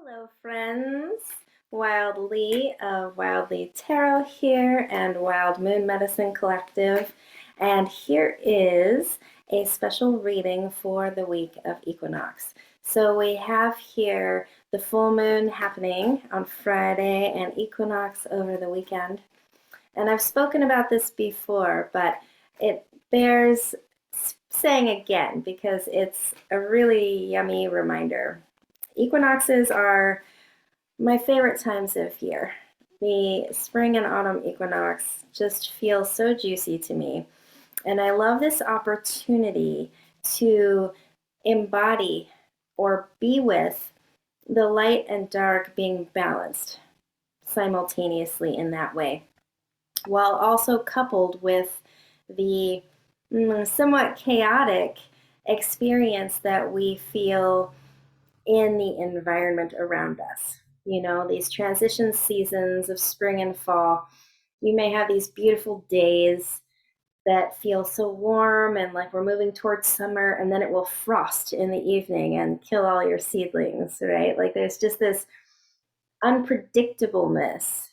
Hello, friends. Wild Lee of Wild Lee Tarot here and Wild Moon Medicine Collective. And here is a special reading for the week of Equinox. So we have here the full moon happening on Friday and equinox over the weekend. And I've spoken about this before, but it bears saying again because it's a really yummy reminder. Equinoxes are my favorite times of year. The spring and autumn equinox just feels so juicy to me. And I love this opportunity to embody or be with the light and dark being balanced simultaneously in that way, while also coupled with the somewhat chaotic experience that we feel in the environment around us. You know, these transition seasons of spring and fall, you may have these beautiful days that feel so warm and like we're moving towards summer, and then it will frost in the evening and kill all your seedlings, right? Like there's just this unpredictableness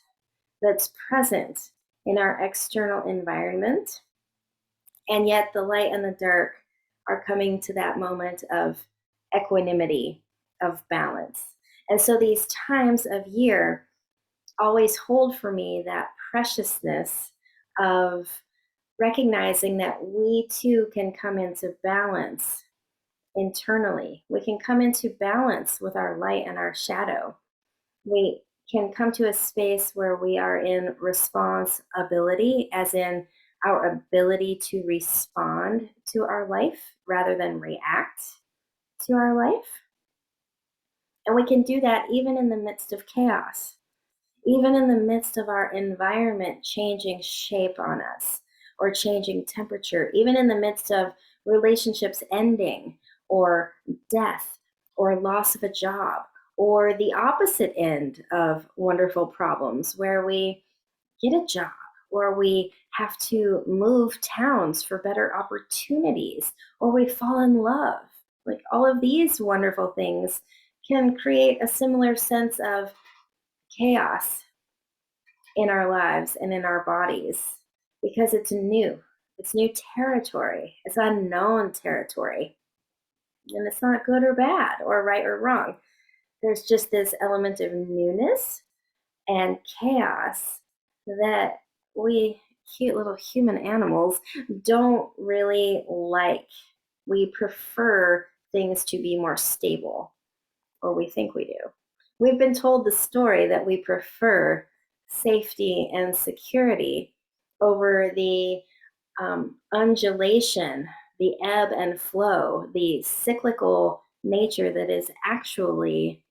that's present in our external environment. And yet the light and the dark are coming to that moment of equanimity, of balance. And so these times of year always hold for me that preciousness of recognizing that we too can come into balance internally. We can come into balance with our light and our shadow. We can come to a space where we are in responsibility, as in our ability to respond to our life rather than react to our life. And we can do that even in the midst of chaos, even in the midst of our environment changing shape on us or changing temperature, even in the midst of relationships ending or death or loss of a job, or the opposite end of wonderful problems where we get a job or we have to move towns for better opportunities or we fall in love. Like all of these wonderful things can create a similar sense of chaos in our lives and in our bodies because it's new. It's new territory. It's unknown territory. And it's not good or bad or right or wrong. There's just this element of newness and chaos that we cute little human animals don't really like. We prefer things to be more stable, or we think we do. We've been told the story that we prefer safety and security over the undulation, the ebb and flow, the cyclical nature that is actually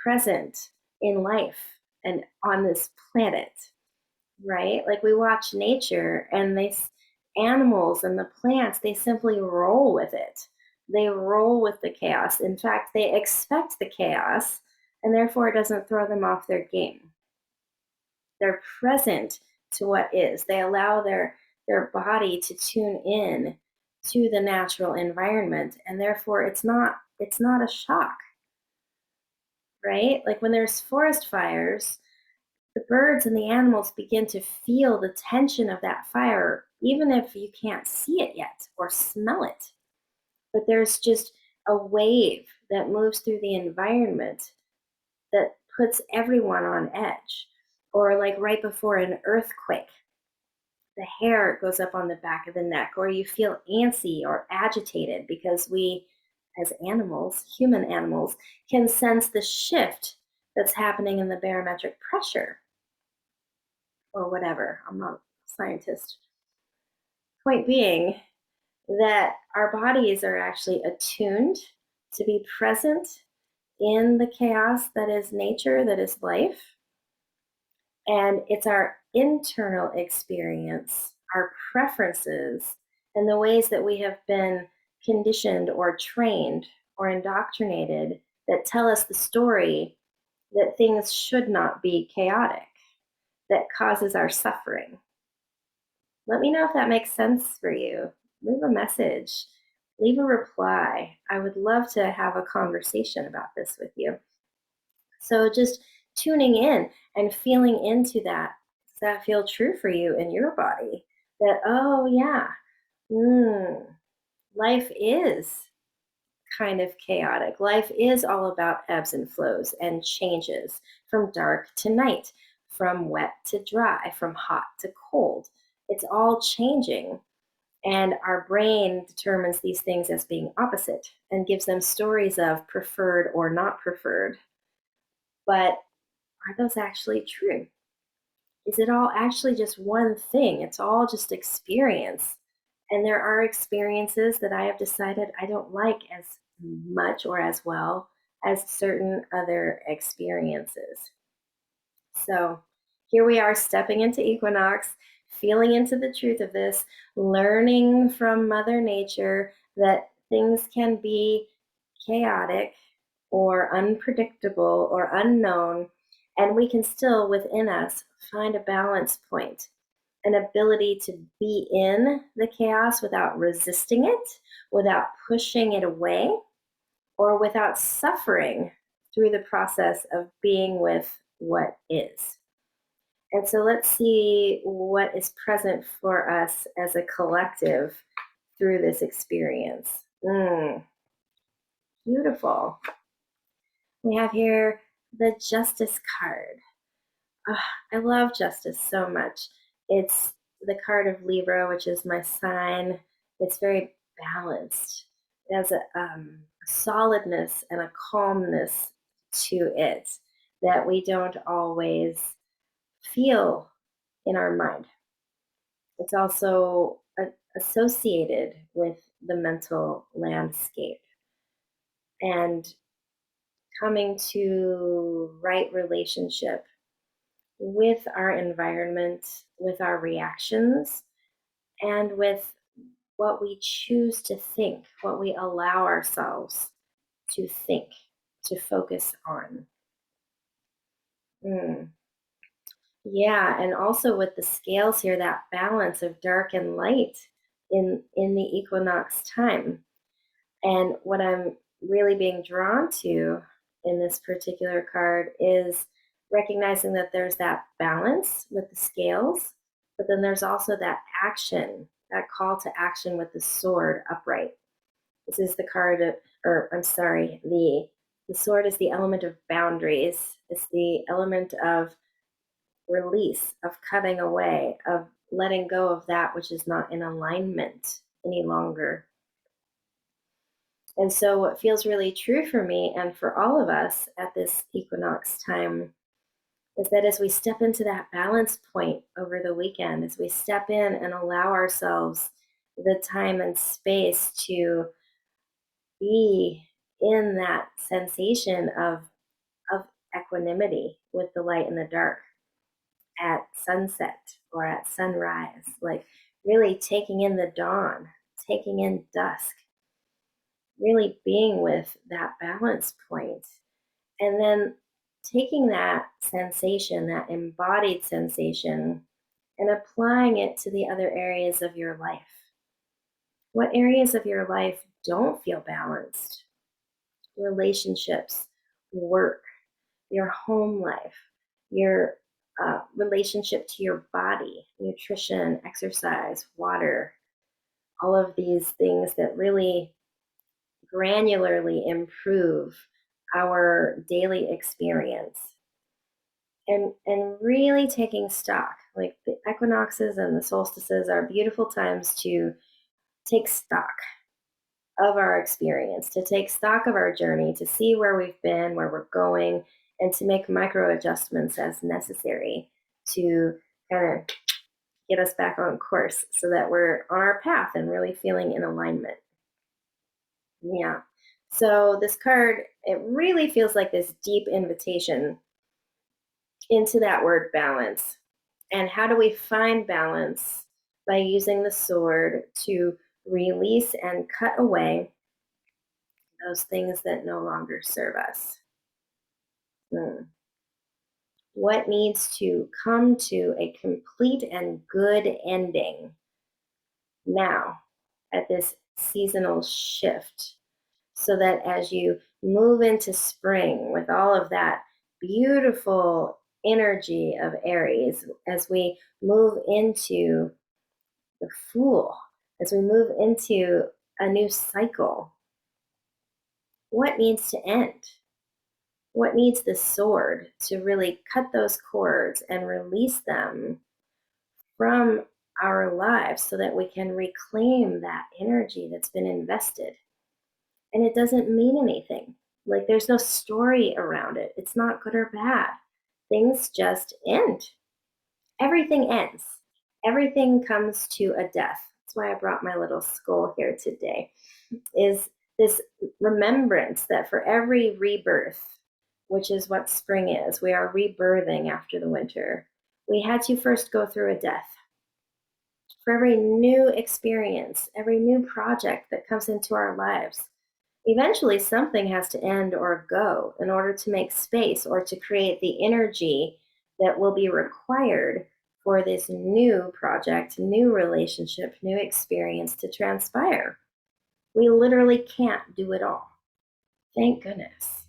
present in life and on this planet, right? Like we watch nature and animals and the plants, they simply roll with it. They roll with the chaos. In fact, they expect the chaos, and therefore it doesn't throw them off their game. They're present to what is. They allow their body to tune in to the natural environment, and therefore it's not a shock, right? Like when there's forest fires, the birds and the animals begin to feel the tension of that fire, even if you can't see it yet or smell it. But there's just a wave that moves through the environment that puts everyone on edge. Or like right before an earthquake, the hair goes up on the back of the neck, or you feel antsy or agitated because we, as animals, human animals, can sense the shift that's happening in the barometric pressure or whatever. I'm not a scientist. Point being that our bodies are actually attuned to be present in the chaos that is nature, that is life. And it's our internal experience, our preferences, and the ways that we have been conditioned or trained or indoctrinated that tell us the story that things should not be chaotic, that causes our suffering. Let me know if that makes sense for you. Leave a message, leave a reply. I would love to have a conversation about this with you. So just tuning in and feeling into that. Does that feel true for you in your body? That, oh, yeah, mm, life is kind of chaotic. Life is all about ebbs and flows and changes from dark to night, from wet to dry, from hot to cold. It's all changing. And our brain determines these things as being opposite and gives them stories of preferred or not preferred. But are those actually true? Is it all actually just one thing? It's all just experience. And there are experiences that I have decided I don't like as much or as well as certain other experiences. So here we are stepping into Equinox, feeling into the truth of this, learning from Mother Nature that things can be chaotic or unpredictable or unknown, and we can still within us find a balance point, an ability to be in the chaos without resisting it, without pushing it away, or without suffering through the process of being with what is. And so let's see what is present for us as a collective through this experience. Beautiful. We have here the Justice card. Oh, I love Justice so much. It's the card of Libra, which is my sign. It's very balanced. It has a solidness and a calmness to it that we don't always feel in our mind. It's also associated with the mental landscape and coming to right relationship with our environment, with our reactions, and with what we choose to think, what we allow ourselves to think, to focus on. Mm. Yeah, and also with the scales here, that balance of dark and light in the equinox time. And what I'm really being drawn to in this particular card is recognizing that there's that balance with the scales, but then there's also that action, that call to action with the sword upright. This is the card of, or I'm sorry, the sword is the element of boundaries. It's the element of release, of cutting away, of letting go of that which is not in alignment any longer. And so, what feels really true for me and for all of us at this equinox time is that as we step into that balance point over the weekend, as we step in and allow ourselves the time and space to be in that sensation of equanimity with the light and the dark at sunset or at sunrise, like really taking in the dawn, taking in dusk, really being with that balance point, and then taking that sensation, that embodied sensation, and applying it to the other areas of your life. What areas of your life don't feel balanced? Relationships, work, your home life, your relationship to your body, nutrition, exercise, water, all of these things that really granularly improve our daily experience. And really taking stock, like the equinoxes and the solstices are beautiful times to take stock of our experience, to take stock of our journey, to see where we've been, where we're going, and to make micro adjustments as necessary to kind of get us back on course so that we're on our path and really feeling in alignment. Yeah. So this card, it really feels like this deep invitation into that word balance. And how do we find balance? By using the sword to release and cut away those things that no longer serve us. What needs to come to a complete and good ending now at this seasonal shift, so that as you move into spring with all of that beautiful energy of Aries as we move into the Fool, as we move into a new cycle. What needs to end? What needs the sword to really cut those cords and release them from our lives so that we can reclaim that energy that's been invested? And it doesn't mean anything. Like there's no story around it. It's not good or bad. Things just end. Everything ends. Everything comes to a death. That's why I brought my little skull here today. Is this remembrance that for every rebirth, which is what spring is, we are rebirthing after the winter. We had to first go through a death. For every new experience, every new project that comes into our lives, eventually something has to end or go in order to make space or to create the energy that will be required for this new project, new relationship, new experience to transpire. We literally can't do it all. Thank goodness.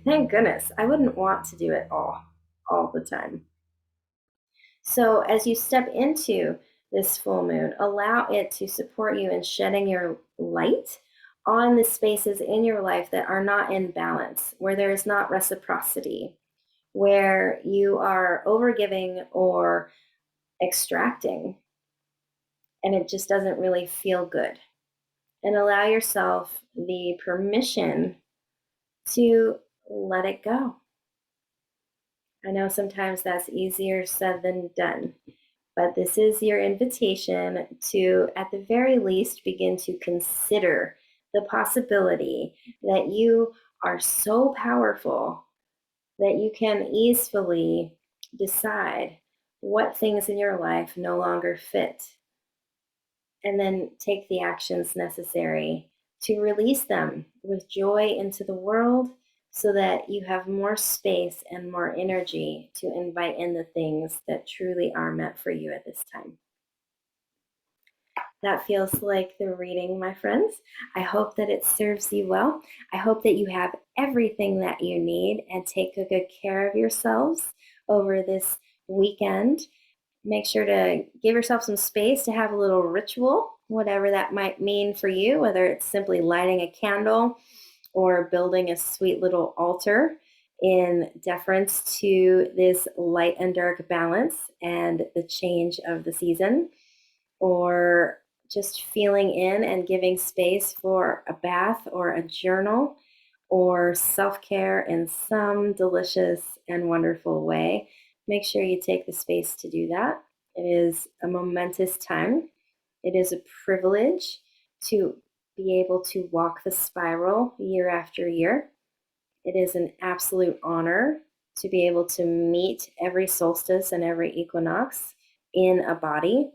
Thank goodness. I wouldn't want to do it all the time. So as you step into this full moon, allow it to support you in shedding your light on the spaces in your life that are not in balance, where there is not reciprocity, where you are overgiving or extracting, and it just doesn't really feel good. And allow yourself the permission to let it go. I know sometimes that's easier said than done, but this is your invitation to, at the very least, begin to consider the possibility that you are so powerful that you can easily decide what things in your life no longer fit, and then take the actions necessary to release them with joy into the world so that you have more space and more energy to invite in the things that truly are meant for you at this time. That feels like the reading, my friends. I hope that it serves you well. I hope that you have everything that you need and take a good care of yourselves over this weekend. Make sure to give yourself some space to have a little ritual, whatever that might mean for you, whether it's simply lighting a candle or building a sweet little altar in deference to this light and dark balance and the change of the season, or just feeling in and giving space for a bath or a journal or self-care in some delicious and wonderful way. Make sure you take the space to do that. It is a momentous time. It is a privilege to be able to walk the spiral year after year. It is an absolute honor to be able to meet every solstice and every equinox in a body,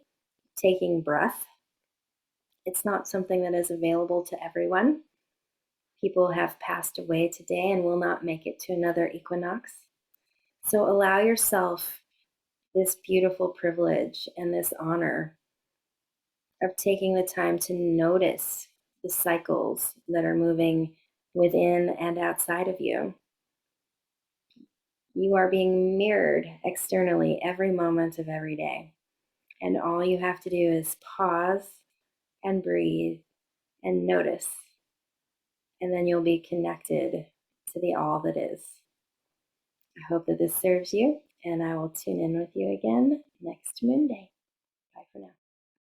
taking breath. It's not something that is available to everyone. People have passed away today and will not make it to another equinox. So allow yourself this beautiful privilege and this honor of taking the time to notice the cycles that are moving within and outside of you. You are being mirrored externally every moment of every day. And all you have to do is pause and breathe and notice. And then you'll be connected to the all that is. I hope that this serves you, and I will tune in with you again next Monday.